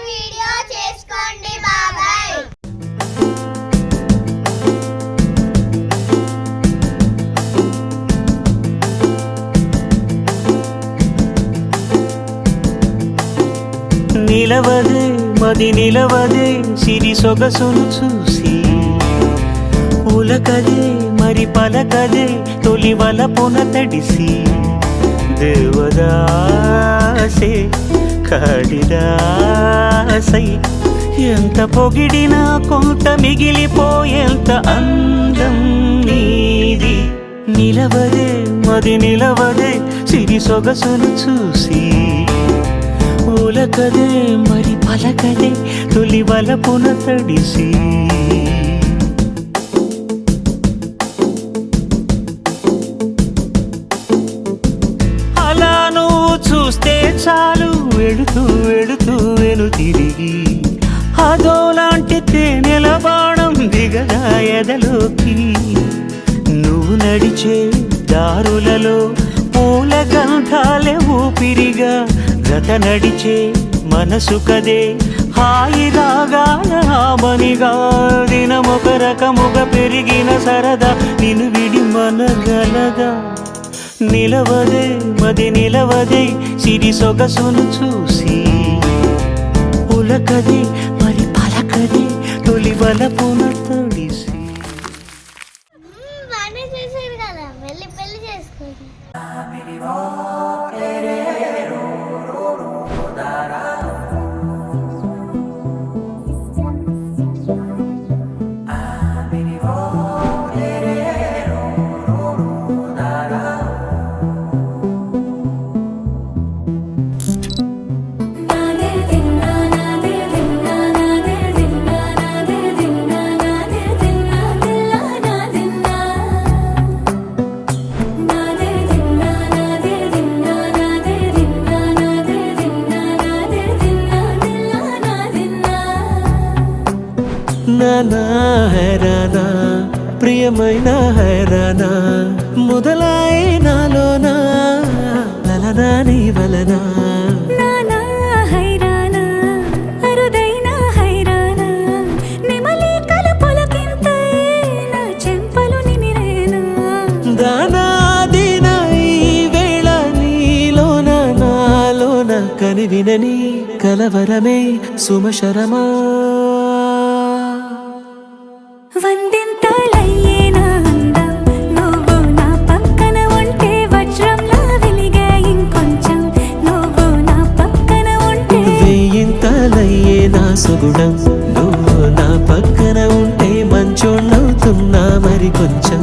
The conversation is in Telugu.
వీడియో చేసుకోండి బాబాయ్. నిలవదే మది నిలవదే సిరి సొగసును చూసి ఉలకదే మరి పలకదే తొలి వలపున తడిసి దేవదాసే కాడిదాసై ఎంత పొగిడినా కొంత మిగిలిపోయేంత అందం నీది. నిలవదే మది నిలవదే సిరి సొగసును చూసి ఉలకదే మరి పలకదే తొలి వలపున తడిసి అలా నువ్వు చూస్తే చాలు వెళుతూ వెళుతూ వెను తిరిగి అదోలాంటి తేనెల బాణం దిగదా ఎదలోకి. నువ్వు నడిచే దారులలో పూల గంధాలే ఊపిరిగా గత నడిచే మనసు కదే హాయి రాగాల మనిగా. దినమొక రకముగా పెరిగిన సరదా నిన్ను విడి మనగలదా. నిలవదే మది నిలవదే సిరి సొగసును చూసి ఉలకదే మరి పలకదే తొలి వలపున తడిసి. బాగానే చేశారు కదా, వెళ్ళి పెళ్లి చేసుకోండి. నానా హైరానా ప్రియమైన హైరానా మొదలాయి నాలోనా లలనా నీ వలనా. నానా హైరానా అరుదైన హైరానా నిమలి కలపులకింతై నా చెంపలు నిమిరేనా. దానాదిన ఈ వేళ నీలోన నాలోన కనివినని కలవరమే సుమశరమా. వందింతలయ్యేనా అందం నువ్వు నా పక్కన ఉంటే వజ్రంలా వెలిగే ఇంకొంచెం నువ్వు నా పక్కన ఉంటే. వెయ్యింతలయ్యే నా సుగుణం నువ్వు నా పక్కన ఉంటే మంచోళ్ళవుతున్నా మరి కొంచెం.